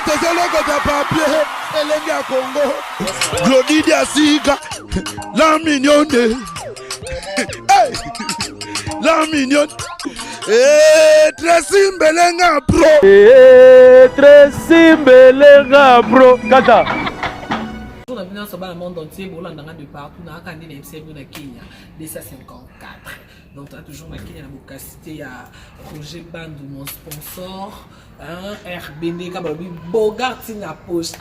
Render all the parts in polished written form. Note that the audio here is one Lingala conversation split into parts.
tozeloko ta papier elenge ya Congo Glody Diasika la mignonne hey la mignonne Tracy Mbelenga pro Tracy Mbelenga pro kata on a venu dans le monde entier, bon, on a de partout, on a quand même na Kenya, 254. Donc, tu as toujours na Kenya, la cité, il y a Roger Bandou, mon sponsor, RBD, Bogart, na poche.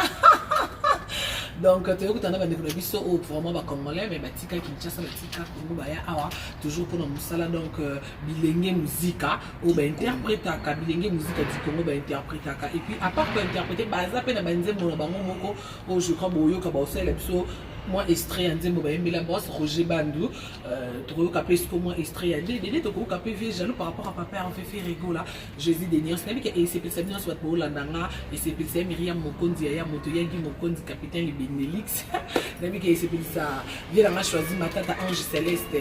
Donc, tu as des biso vraiment congolais, mais batika Kinshasa, batika Congo, baya awa toujours pour nous sala donc bilingue musica ou ben interprétaka bilingue musica du Congo ba interprétaka et puis à part pour interpréter baza pe na banze mo bango moko o je crois boyo ka ba osela biso moi extrait nzembo ba yembela boss Roger Bandou to ka pe ce moi extrait ya dede to ka pe vie jaloux par rapport à papa en fait rigo là Jésus Denier c'est bien que et c'est ça bien soit pour landanga et c'est c'est Myriam Mokonzi ya moto yangi Mokonzi capitaine Benelix Nabi qui c'est ça vient la choisi ma tata Ange Céleste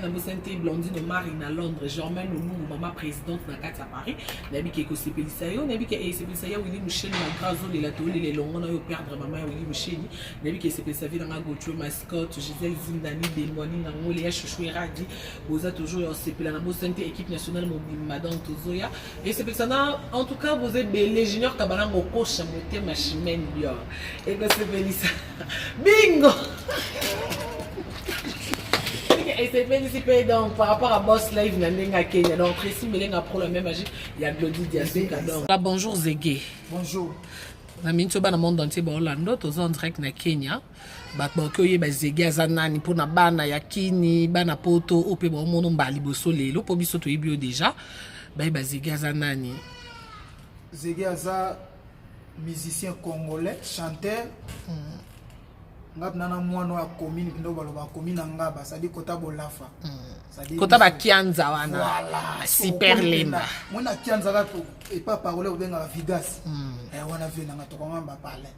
na bosante Blondine Marine à Londres Germaine Loulou maman présidente na Katia Paris Nabi qui c'est ça yo Nabi qui c'est ça ya Willy Michel na grazo les lato les longs na yo perdre maman Willy Michel Nabi qui c'est ça vient na Gauthier mascotte Gisèle Zindani Delmoine na ngoli ya chouchou radi boza toujours c'est la bosante équipe nationale mobile madame Tozoya et c'est ça en tout cas vous êtes les juniors kabalango coach moté machimène bien et que c'est ça bingo et c'est félicité donc par rapport à Boss Live na Kenya donc Tracy Mbelenga pro la même magique il y a Glody Diasika donc là bonjour Zégué bonjour na minto bana monde entier ba Orlando tozo en direct na Kenya ba ko yeba Zégué azanani pour na bana ya kini bana poto ope ba mono mbali boso lelo po biso to yebio déjà ba Zégué azanani Zégué aza musicien congolais chanteur ngapna na mwana wa commune ndo baloba commune ngaba sadi kota bolafa sadi kota ba kianza wana super lemba mwana kianza ka et pas parler obenga vigas wana vena ngato kwa ngamba pale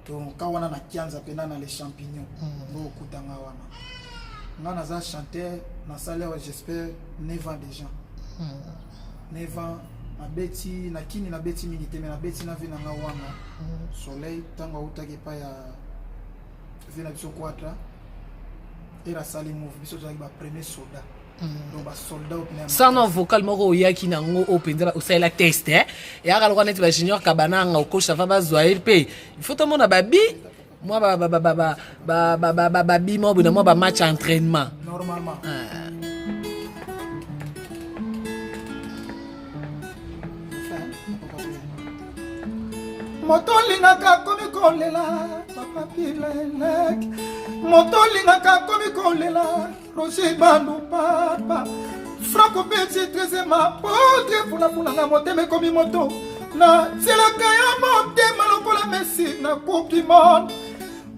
donc ka wana na kianza pena na les champignons ndo kutanga wana ngana za chanteur na salaire j'espère 9 ans déjà 9 ans na beti na kini na beti minité mais na beti na vena nga wana soleil tango utake pa ya vena biso kwatra era sali move biso za ba premier soldat donc ba soldat opena ça non vocal moko yaki nango openza o sala test et aka lokwa neti ba junior kabana nga okosha va bazwa pe il faut tout monde babi moi ba bi mo bona mo ba match entraînement normalement moto lingaka komi kolela papa pilelek moto lingaka komi kolela Roger Bandou papa Franco Petit trésema potre funa na motema komi moto na selaka ya motema lokola Messi na coupe du monde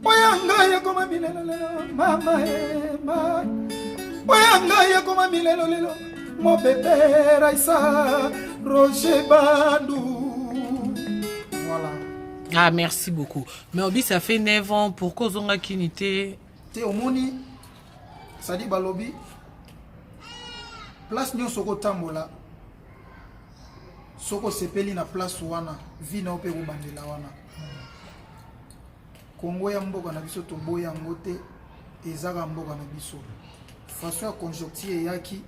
oyanga ya koma milelo lelo mama ema oyanga ya koma milelo lelo mo bébé Raissa Roger Bandou. Ah, merci beaucoup. Mais Obi, ça fait 9 ans. Pourquoi on a unité? Te omoni, ça dit balobi. Place nyon soko tambola. Soko sepeli na place wana. Vina ope bandela wana. Kongo ya mboka na biso tobo ya ngote. Ezaka mboka na biso. Façon ya conjoncture yaki.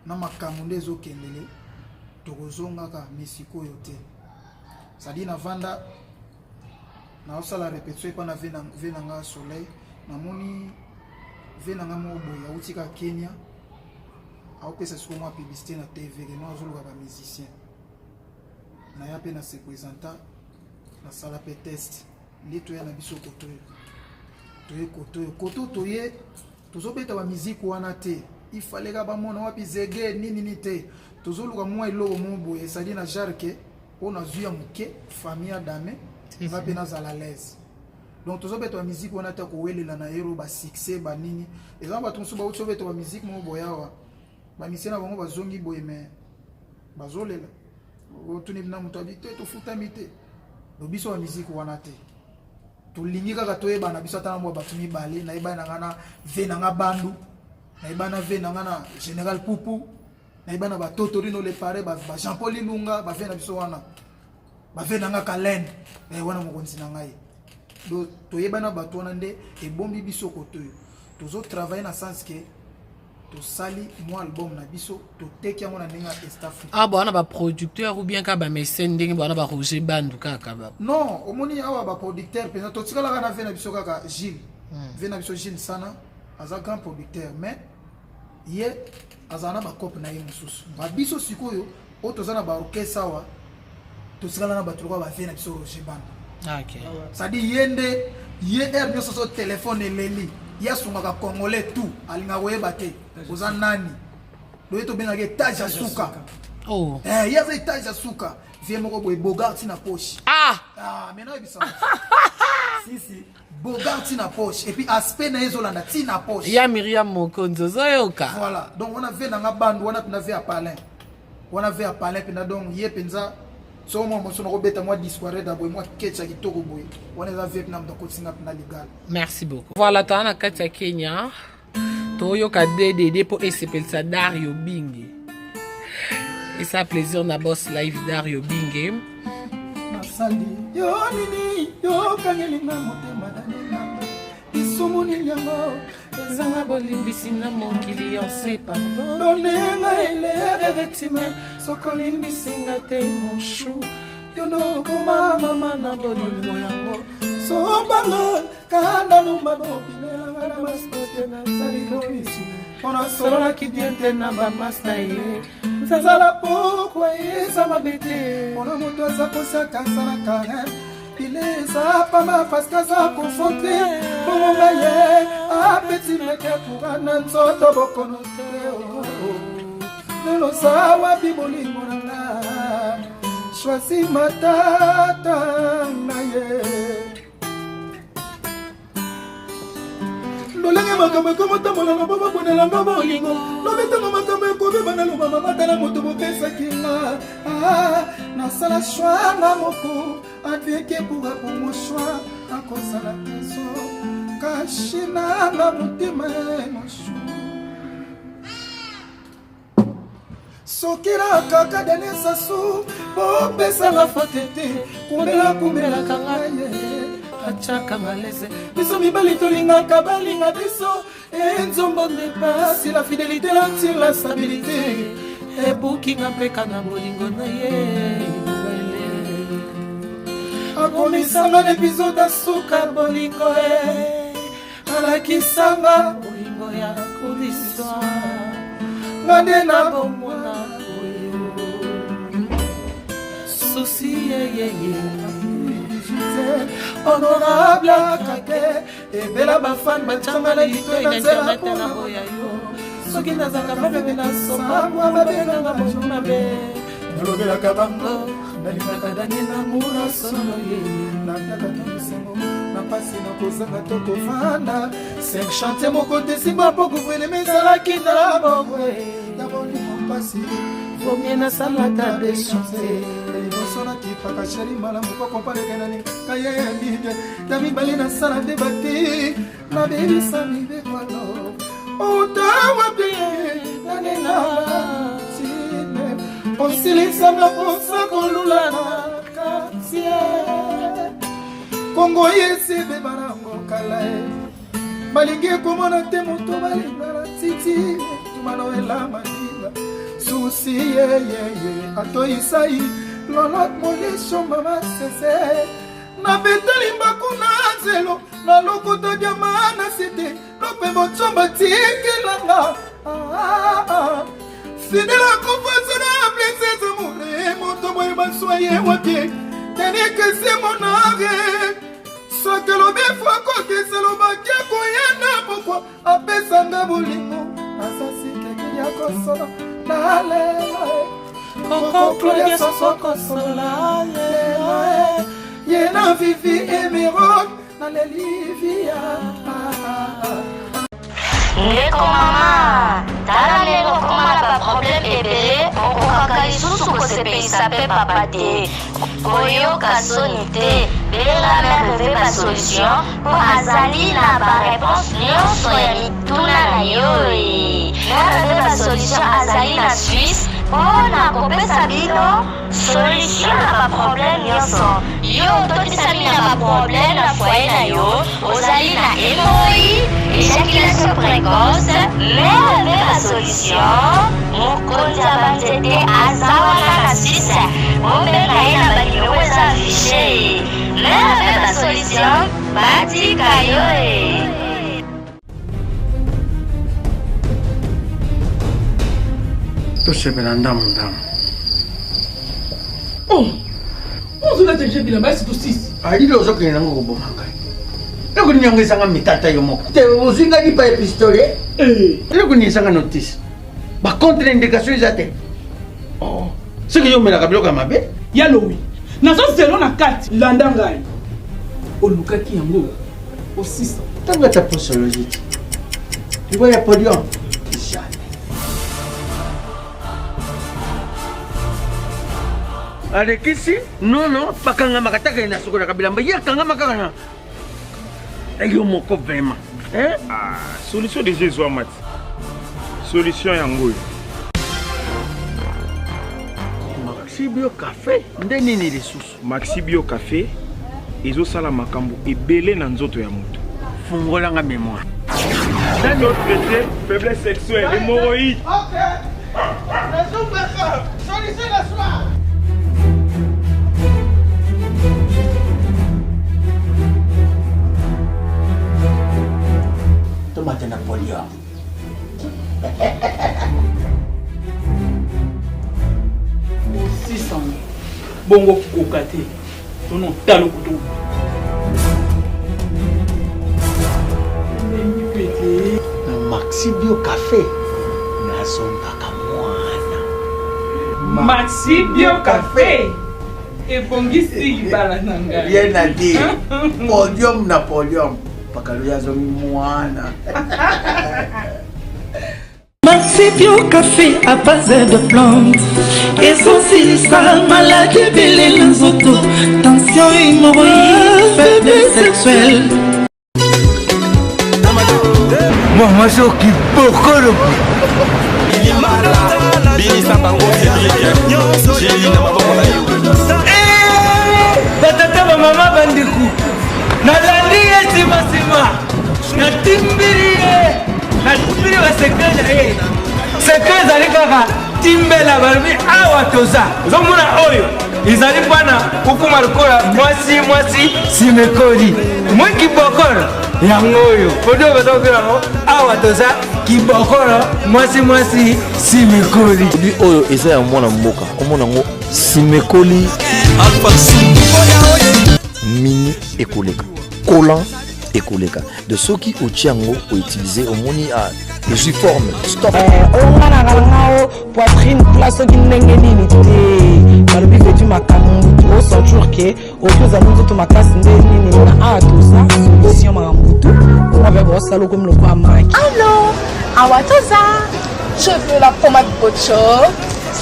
Na makamunde zo kendele. Tokozonga ka Mexico yote. Ça dit na vanda. Na osala répétition et pas na venanga soleil na moni venanga mobo ya utika Kenya au pesa siko moi publicité na TV que nous azoluka ba musicien na ya pe na se présenta na sala pe test lito ya na biso koto toye tozobeta ba musique wana te il fallait ka ba mona wapi Zégué nini te tozoluka moi eloko mobo ya sadi na jarke ona zuya muke famille dame va bien à l'aise donc tous autres la musique on a ta kowelela na hero ba succès ba nini et ça ba tunso ba utsobe to musique mo boyawa ba misena bango bazongi boye mais bazolela otuni na muto habité to futa mité do biso ba musique wana te to lingi kaka to yeba na biso ta mo ba tuni balé na yeba na ngana vena nga bandu na yeba na vena ngana général Poupou na yeba na ba Totorino le pare ba Jean Paul Lunga ba vena biso wana bave nanga kalende wana mokonzi na ngai do toyebana bato wana nde ebombi biso kotoyo tozo travailler na sens que to sali mo album na biso to teki yango na ndenge ya East Africa. Ah bon, on a ba producteur ou bien ka ba mécène ndenge bon on a ba Roger Bandu kaka ba. Non, omoni awa ba producteur penza to tikala kana vena biso kaka Gilles. Vena biso Gilles sana aza grand producteur mais ye azana ba cop na ye mususu. Ba biso sikoyo o to zana ba orchestre awa to tikala na ba tulwa ba vena biso Roger Bandu. Ah OK. Ça dit yende ye er biso so téléphone eleli. Ya sungaka congolais tout alinga koyeba te oza nani loye tobengaka etage ya suka ya za etage ya suka vie moko boye Bogart na poche maintenant ebisa si Bogart na poche et puis aspect na ezolanda ti na poche ya Miriam Mokonzo zoyoka voilà donc on a vu na bandu wana tuna vu à Palin pena donc ye penza so moi moso na beta moi discoire d'abord moi ketcha kitoko boy on est à Vietnam donc singa na légal. Merci beaucoup. Voilà tana kati ya Kenya toyoka DDD pour esepelisa Dario Bingi et ça plaisir na boss live Dario Bingi nasali yo nini yo kanyelinga motema danena isumuni yango ezanga bolimbisi na mokili onsepa donenga ele victime sokolimbisinga te monshu yono koma mama na bolingo yango sobanga kanda numba bopinelanga na mastote na salikoisi ona solola kidiente na bamasta ye nzazala pokwa eza mabete ona moto aza kosakasa na kare ileza pama paske za concentré bonga ye apeti meke tukana nzoto bokono te lelo sawa bibolingo nanga choisi matata na ye lolenge makambo ekomotambola na baba bonelanga bolingo lobetango makambo ekobeba na loba mamata na moto bopesaki nga nasala shwa na moko advieke pour mon choix akozala teso kashina na motema moshu sokira kaka dene sasu bopesanga fote te kumbelaka ngai achaka ngalese biso mibali tolingaka balinga biso enzombo ndepasi la fidélité l'attire la stabilité ebukinga mpeka na bolingo na ye akomisanga na episode asuka bolingo alakisanga bolingo ya kodistoire ngande na bomona souci honorable kake ebela bafan bacanga na lito internet na boya yo soki nazaka mabe na soma mwa babenganga bomabe nolobelaka bango nalingaka dani na mura solo ye nakaka tosengo na pasi na kozanga to kovanda cinq chante moko te simba mpo kovreleme ezalaki na bongwe ya bolingo mpasi vomie na salata de chante sona tipaka sheri malamu po kompaneke na ninga ye bide na mibali na sala de bati na bebisa mibekwalo utawa bie na nena sine osilisanga posa kolulana katie kongo yesi bebarango kalae balingi komona te moto balingana titi tumano elamadinga susi yeyeye atoyisai lolot molisho mama sese na beteli mbakuna nzelo na lokuta diamana site lope botsomba tikilanga fidela kofaso na princesse mure moto boye baswaye wapie tenikese monare soki lobi fokokeselo bakia koyena pokwa apesanga bolingo asasikeki ya kosola nalela Coco Claudia Soko Sola Yena Vivi Emerald Nalelivia Ndeko mama tala lelo komala ba problème ebele okokaka lisusu kosepelisa pe papa te koyoka soni te belenga merveille ba solution po azali na ba réponse nyonso ya mituna na yo merveille ba solution azali na Suisse mpona kopesa bino solution na baproblème nyonso. Yo tokisami na baproblème na foyer na yo, ozali na hémorroïde, éjaculation précoce, meme basolution. Mokonzi ya banzete aza wana na sisa, obenga ye na banimero eza afishe. Meme basolution batika yo tosepela ndamu. ozolata je bilamba esi tosisi alili ozokende nango koboma ngai eloko yango ezanga mitata yo moko te ozinga lipa ya pistole eloko nini ezanga notice bacontre indication eza te soki yomelaka biloko ya mabe yalowi nazozelo na kati landa ngai olukaki yango osisa ntango ata posologie ti libo ya podium alekisi nono bakangama kataka na sokolaka bilamba ye akangama kaka na eyo moko vraiment solution de Jésus amati solution yango oyo Maxi Bio Café nde nini lisusu Maxi Bio Café ezosala makambo ebele na nzoto ya moto fungolanga mémoire nano traité faiblesse sexuelle hémorroïde. Solution la soir. tomate Napoléon osisa bongo kokoka te tono talo kutu Maxi Bio Café nazombaka mwana Maxi Bio Café ebongisi libala na ngai rien à dire podium Napoléon pakalo azongi mwana Maxi Bio Café à base de plantes. Essentialisa maladie belé les autos. Tension hémorroïde, faiblesse sexuelle. Moi soki bokolo batata bamama bandiku nalandi ye simasima natimbili basekre na ye sekre ezali kaka timbela balobi awa toza ozomona oyo ezali mpana kokoma lokola mwasi simekoli mwi kibokolo yango oyo odio baza kokela yango awa toza kibokolo mwasi simekoli lui oyo eza ya mwana mboka omona ngo simekoli mini ekoleka collant ekoleka de soki otie yango outiliser omoni je suis forme stop ongana ngalangao poitrine place soki ndenge nini te balobi fetu makambo osentur ke oki ozali nzoto makasi nde nini na awa toza solution makambo tu onga mpe bosala okomi lokwa maki allo awa toza je veux la pommade Bocho,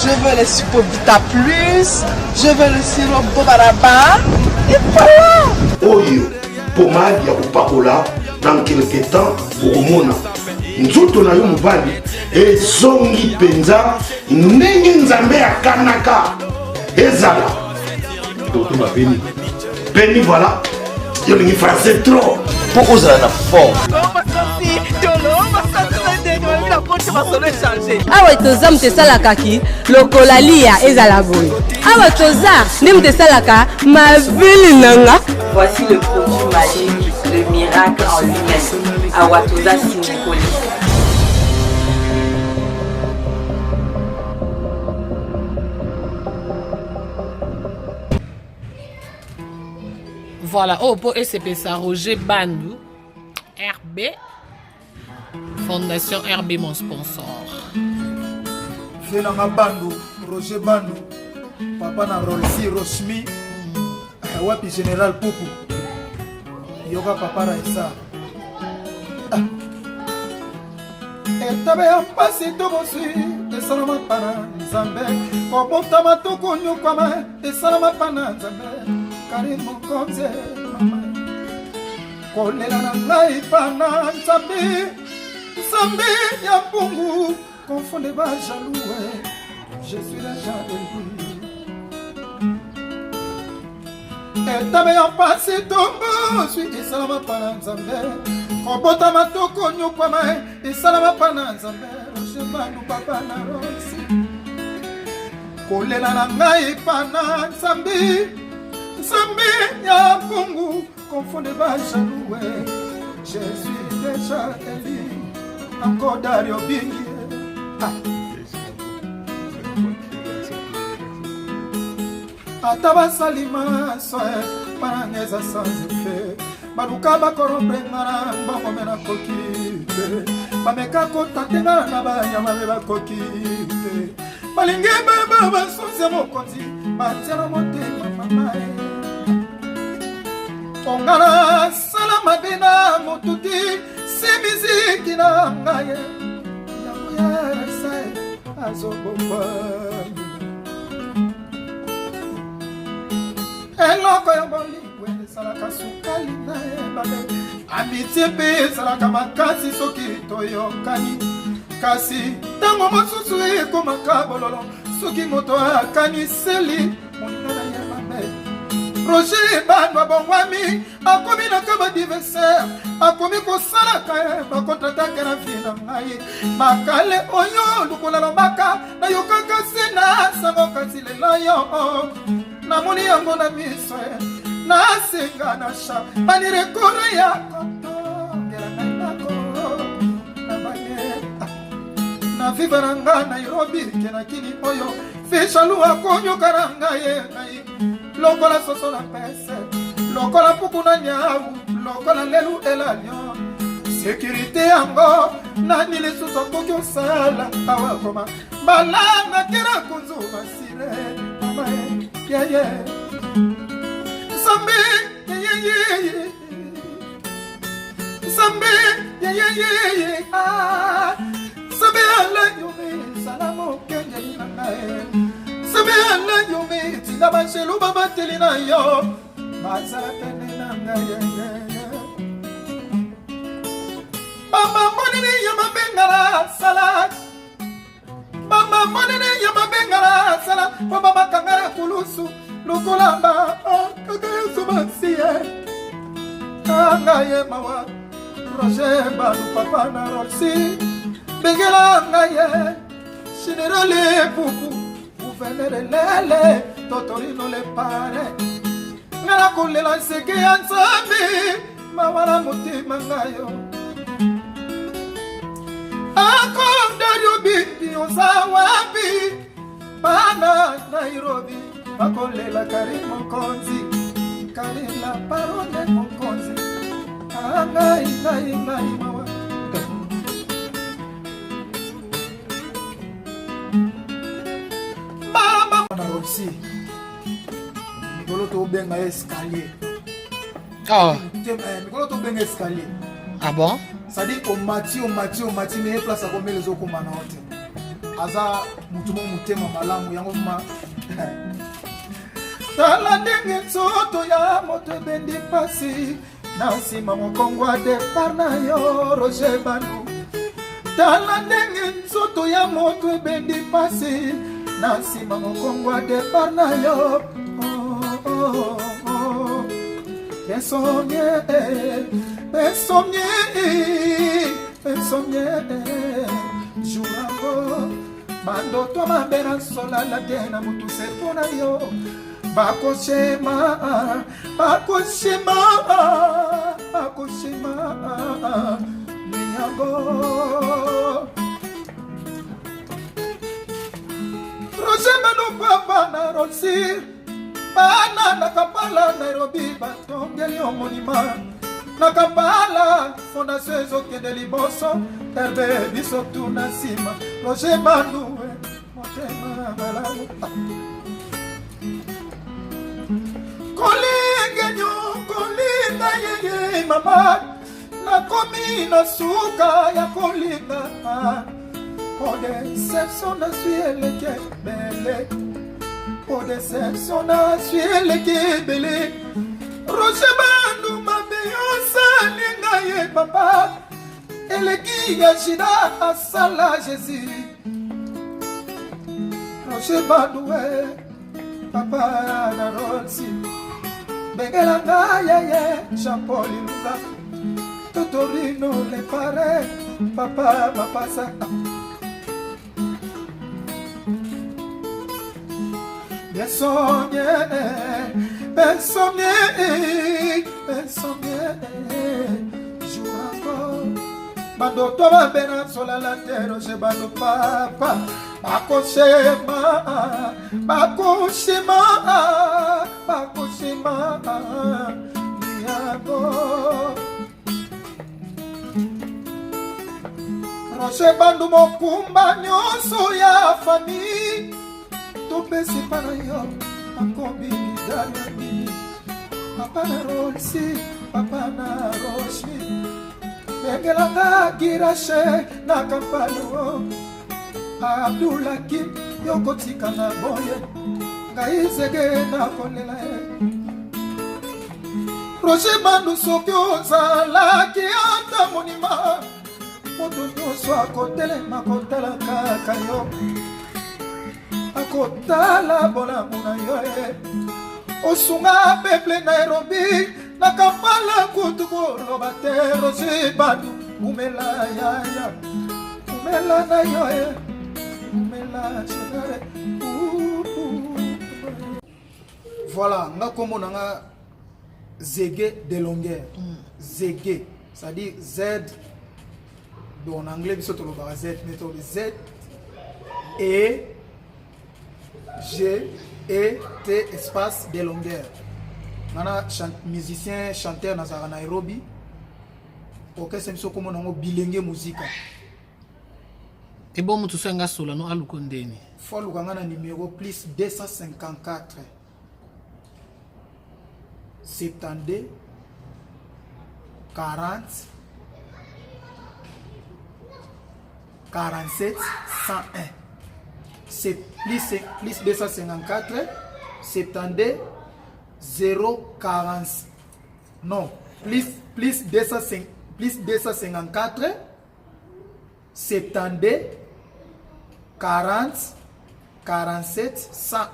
je veux le Supovita Plus, je veux le sirop Bobaraba et voilà. Oyo pommade ya kopakola dans quelque temps okomona nzoto na yo mobali ezongi penza ndenge nzambe akanaka ezala totuma peni voilà yo lingi français trop pour ozala na forme awa toza moto esalakaki lokola lia ezala boye awa toza nde moto esalaka mavili nanga. Voici le produit magique, le miracle en lui-même. Awa toza Simekoli. Voilà, oh, pour SCPSA, Roger Bandou, RB, Fondation RB, mon sponsor. Venanga Bandou, Roger Bandou, Papa na Rolsi, Rosmi, Wapi Général Poupou, Yoga Papa Raissa. Etabe ya pasi tobosi, esalama pana Nzambe, kopota matuku nyukama, esalama pana Nzambe. Karim Mokonze mama kolela na ngai pana Nzambe ya pungu konfonde ba jaloux je suis déjà élu. Etabe ya pasi tombo suis esalama pana nzambe kobota matoko nyokwama esalama pana nzambe rochebandu papa na rosi kolela na ngai pana nzambe nzambe ya pungu confonde ba jaloué je suis déjà élu encore Dario Bingi ata basalima soe panangeza sans effet baluka bakorompre ngana bakomena koki te bameka kotatenga na banyama be bakoki te balingi beba basunze mokonzi batiela motema mamae ongana sala mabe na motuti si miziki na ngaye yango ya resai azobomba eloko ya bolingo esalaka sukali na ebale amitié mpe ezalaka makasi soki toyokani kasi ntango mosusu ekomaka bololo soki moto akaniseli moninga na ye mabe roger bandwa bongwami akomi na ka badiversaire akomi kosalaka ye bakontratake na vie na ngai makale oyo lukola lobaka nayokaka se na sango kasi lelo yo namoni yango na miso nasenga na sha banirekoro ya kotongela ngai nako na bane na viva na nga Nairobi kenakini oyo fishalu akonyoka na ngai lokola soso na pese lokola puku na nyau lokola lelu elalio sécurité yango nani lisusu akoki osala awakoma balanga kera kunzu basire mamae yeye sambe yeye sambe yeye sambe ala yome salamo kenge na nae sambe ala yome tina bashelu babateli na yo bazala pene na ngaye mama monene yama bengara salad mama monene yama bengara salad mama makangara kulusu lukulamba kagayesu basiye angaye mawa roger balu papa na rosi bengela ngaye generale pupu gouverneur lele totorino le pare ngala kulela seke ya nzambe mawala mutima ngayo ako Dario Bingi oza wapi bana Nairobi bakolela Karimo Konzi kalela parole mokonzi ngai mawa mama na Roxy mikolo to benga escalier mikolo to benga escalier ah bon c'est-à-dire au mati mais place à combien les autres comme anote aza mutumo mutema malamu yango ma tala ndenge nzoto ya moto bendi pasi na nsima mokongwa depart na yo Roger Bandu tala ndenge nzoto ya moto bendi pasi na nsima mokongwa depart na yo Insomnie, Jurango, Mandoto Mabera Sola la Dena Mutu Sepona yo, Bakoshema, Miyago. Roshema no papa na Rosi, Bana na Kapala Nairobi, Batongeli Omonima. Nakapala fondation ezokende liboso herbe biso tuna nsima Roger Bandu motema malamu kolinga yeye mama nakomi na suka ya kolinga po deception na suis eleke bele po deception na suis eleke bele Roger Bandu salinga ye papa eleki ya shida asala Jésus Roger Bandoué, papa na Rolsi, Bengelanga yeye, Jean-Paul Ilunga, Totorino le pare, papa mapasa. Bien sonné, jour encore. Bando toba bena sola la terre, je bando papa. Bakoshema, Niago. Roger Bandu mokumba nyonso ya famille. Topesi pana yo, akobi dali. Papa na Rolsi, papa na Roshi. Bengelanga girashe na kampalo. Abdulaki yokotika na boye ngaizege na kolela Roger Bandu soki ozalaki ata monima moto nyonso akotelema kotala kaka yo akotala bolamu na yo osunga peuple Nairobi na Kampala kutu koloba te Roger Bandu umela yaya umela na yo Voilà, nga komo nanga Zege de longueur. Zege, c'est-à-dire Z. En anglais, biso to lo Z, mais to Z E G E T espace de longueur. Nana musicien chanteur na Nairobi. Orchestre biso komo nango bilenge musique. Et bon, tout ça, solo, non, à l'ukondeni. Faut le numéro plus 254 72 40 47 101. C'est plus 254 72 040. Non, plus 254 72 40 47 101.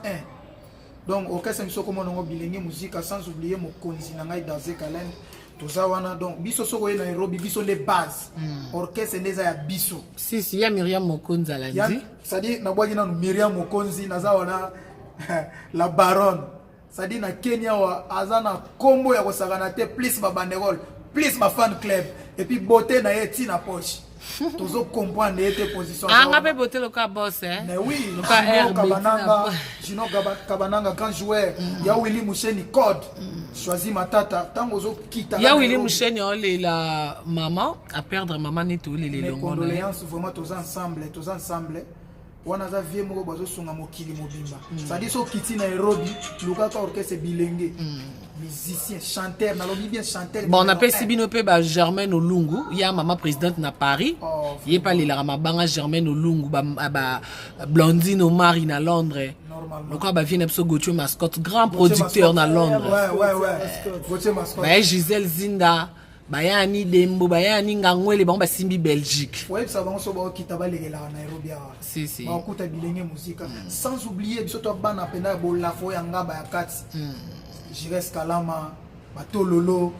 Donc au cas où comme on a bilingue musique sans oublier mon konzi nanga Daze Kalen tout ça wana donc biso soko na Nairobi biso les bases orchestre neza ya biso si ya Myriam Mokonzi alandi c'est-à-dire na bwaki na Myriam Mokonzi naza wana la baronne c'est-à-dire na Kenya wa azana combo ya kosakana te plus ba banderole plus ba fan club et puis beauté na yeti na poche. Toujours comprendre tes positions. Ah, on a beauté le cas boss, hein? Mais oui, le cas Gino Kabananga, grand joueur. Il y a Willy Moucheni, code. Choisis ma tata. Il y a Willy Moucheni, la maman, à perdre maman et tout. Les condoléances, vraiment, tous ensemble. On a vu mon bazo sunga mokili mobimba. Ça dit so kiti Nairobi, Luka orchestre bilingue. Musicien, chanteur, nalobi bien chanteur. Bon, on appelle Sibinope Germaine Olungu. Il y a maman présidente na Paris. Il y a pas les Ramabanga Germaine Olungu, Blondine Omar na Londres. Donc on va venir sur Gauthier Mascotte, grand producteur na Londres. Ouais. Gauthier Mascotte. Bah Gisèle Zinda. Bayani Dembo, Bayani Ngangwele, bon, Simbi Belgique. Ouais, ça va, on se voit qui t'a balayé là, Nairobi. Si. On écoute bilingue musique. Sans oublier, surtout ban à peine la fois yanga bayakati. Jires Kalama, Batololo,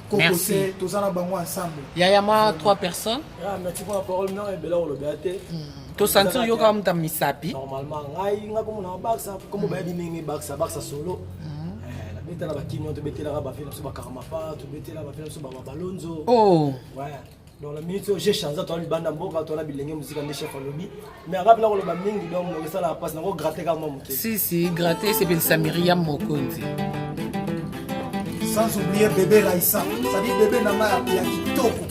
Kokose, tous en bango ensemble. Yaya moi 3 personnes. Ah, merci pour la parole, non, et bela le béaté. To sentir yo comme ta misapi. Normalement, ngai nga comme na baksa, comme ba bimingi baksa solo. Tu as des gens qui ont fait Karamapa, tu as fait Balonzo. Oh! Ouais. Dans la minute où j'ai changé, tu as eu bande d'ambour, tu as eu la musique de chef en lobby. Mais après, là, on a mis ça la passe, on a gratté comme moi. Si, gratté, c'est pour Myriam Mokonzi. Sans oublier bébé Raissa. Ça dit bébé Nama Yakitoko.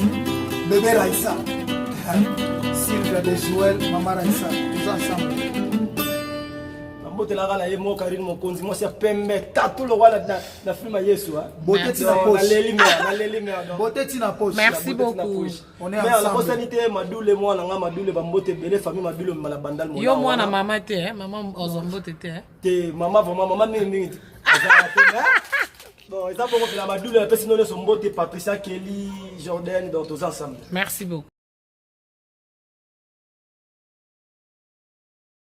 Bébé Raissa. Sylvia de Joël, Maman Raissa. Tous ensemble. Beauté la gala mo Karine Mokonzi moi c'est pembe tatou le wala na film Yesu hein beauté tina poche na leli beauté tina poche merci beaucoup on est ensemble mais la possibilité madoule moi na madoule ba mbote bele famille madoule mala bandal mo yo moi na maman te hein maman ozombote te hein te maman vraiment maman mingi bon ça pour la madoule la personne ne sombote Patricia Kelly Jordan dans tous ensemble merci beaucoup